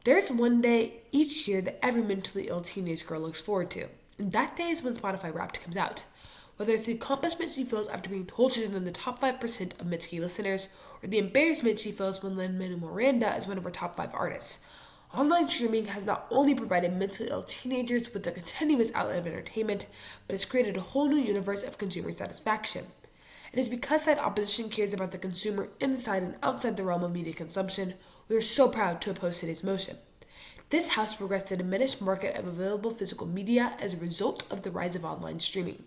There's one day each year that every mentally ill teenage girl looks forward to, and that day is when Spotify Wrapped comes out. Whether it's the accomplishment she feels after being told she's in the top 5% of Mitski listeners, or the embarrassment she feels when Lin-Manuel Miranda is one of her top 5 artists. Online streaming has not only provided mentally ill teenagers with a continuous outlet of entertainment, but has created a whole new universe of consumer satisfaction. It is because that opposition cares about the consumer inside and outside the realm of media consumption, we are so proud to oppose today's motion. This House progressed the diminished market of available physical media as a result of the rise of online streaming.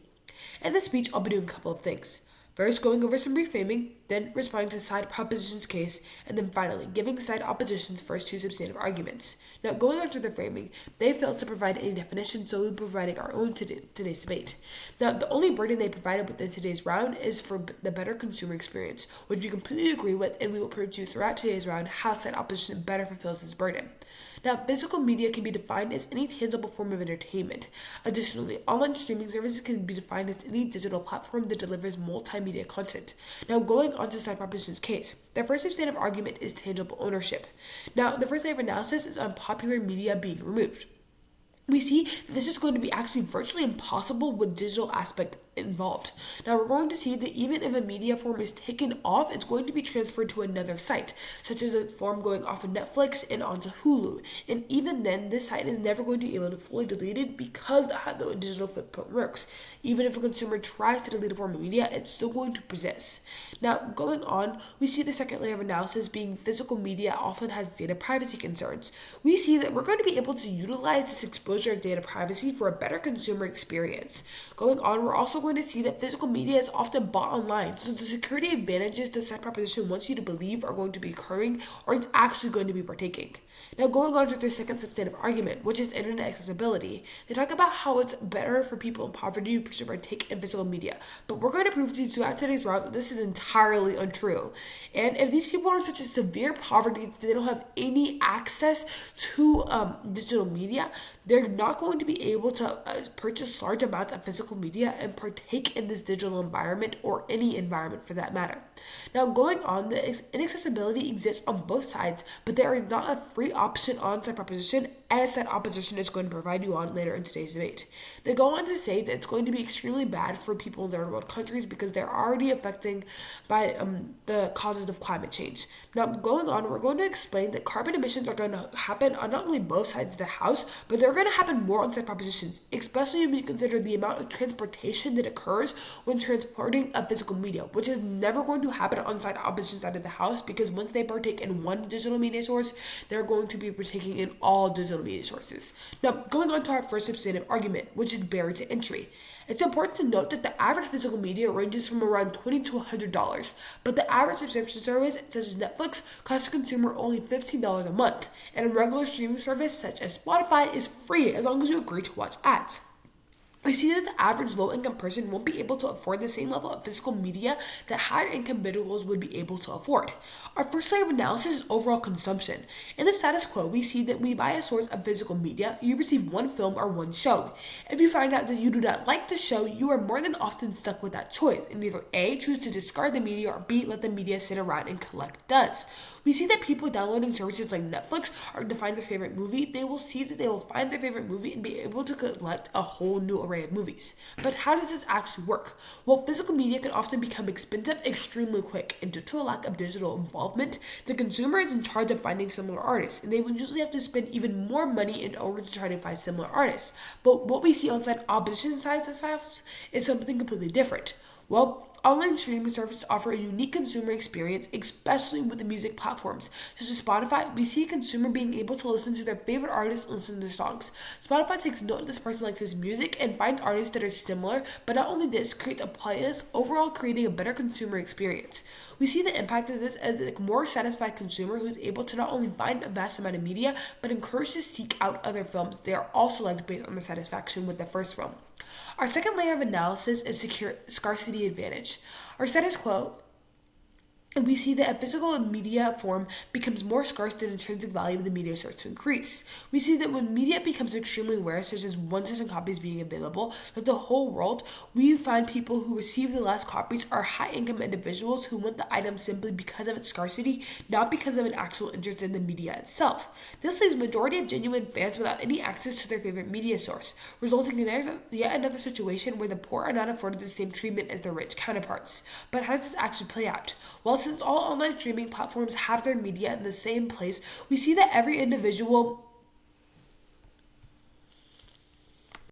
In this speech, I'll be doing a couple of things. First, going over some reframing, then responding to the side proposition's case, and then finally, giving side opposition's first two substantive arguments. Now, going on to the framing, they failed to provide any definition, so we'll be providing our own today's debate. Now, the only burden they provided within today's round is for the better consumer experience, which we completely agree with, and we will prove to you throughout today's round how side opposition better fulfills this burden. Now, physical media can be defined as any tangible form of entertainment. Additionally, online streaming services can be defined as any digital platform that delivers multimedia content. Now, going on to side proposition's case, their first substantive argument is tangible ownership. Now, the first layer of analysis is on popular media being removed. We see that this is going to be actually virtually impossible with digital aspect involved. Now we're going to see that even if a media form is taken off, it's going to be transferred to another site, such as a form going off of Netflix and onto Hulu. And even then, this site is never going to be able to fully delete it because of how the digital footprint works. Even if a consumer tries to delete a form of media, it's still going to persist. Now, going on, we see the second layer of analysis being physical media often has data privacy concerns. We see that we're going to be able to utilize this exposure of data privacy for a better consumer experience. Going on, we're also going to see that physical media is often bought online, so the security advantages the side proposition wants you to believe are going to be occurring aren't actually going to be partaking. Now, going on to their second substantive argument, which is internet accessibility, they talk about how it's better for people in poverty to partake in physical media, but we're going to prove to you throughout today's round that this is entirely untrue. And if these people are in such a severe poverty that they don't have any access to digital media, they're not going to be able to purchase large amounts of physical media and partake in this digital environment or any environment for that matter. Now, going on, the inaccessibility exists on both sides, but there is not a free option on side proposition as that opposition is going to provide you on later in today's debate. They go on to say that it's going to be extremely bad for people in third world countries because they're already affected by the causes of climate change. Now, going on, we're going to explain that carbon emissions are going to happen on not only both sides of the house, but they're going to happen more on side propositions, especially when you consider the amount of transportation that occurs when transporting a physical media, which is never going to happen on side opposition side of the house because once they partake in one digital media source, they're going to be partaking in all digital media sources. Now, going on to our first substantive argument, which is barrier to entry. It's important to note that the average physical media ranges from around $20 to $100, but the average subscription service, such as Netflix, costs the consumer only $15 a month, and a regular streaming service, such as Spotify, is free as long as you agree to watch ads. We see that the average low-income person won't be able to afford the same level of physical media that higher-income individuals would be able to afford. Our first layer of analysis is overall consumption. In the status quo, we see that when you buy a source of physical media, you receive one film or one show. If you find out that you do not like the show, you are more than often stuck with that choice, and either A, choose to discard the media, or B, let the media sit around and collect dust. We see that people downloading services like Netflix are to find their favorite movie. They will see that they will find their favorite movie and be able to collect a whole new array of movies. But how does this actually work? Well, physical media can often become expensive extremely quick, and due to a lack of digital involvement, the consumer is in charge of finding similar artists, and they will usually have to spend even more money in order to try to find similar artists. But what we see on side opposition sides of the house is something completely different. Well, online streaming services offer a unique consumer experience, especially with the music platforms. Such as Spotify, we see a consumer being able to listen to their favorite artists and listen to their songs. Spotify takes note that this person likes his music and finds artists that are similar, but not only this, creates a playlist, overall creating a better consumer experience. We see the impact of this as a more satisfied consumer who is able to not only find a vast amount of media, but encouraged to seek out other films they are also liked based on the satisfaction with the first film. Our second layer of analysis is secure scarcity advantage. Our status quo And we see that a physical media form becomes more scarce, the intrinsic value of the media starts to increase. We see that when media becomes extremely rare, such as one certain copies being available like the whole world, we find people who receive the last copies are high-income individuals who want the item simply because of its scarcity, not because of an actual interest in the media itself. This leaves a majority of genuine fans without any access to their favorite media source, resulting in yet another situation where the poor are not afforded the same treatment as their rich counterparts. But how does this actually play out? Well, since all online streaming platforms have their media in the same place, we see that every individual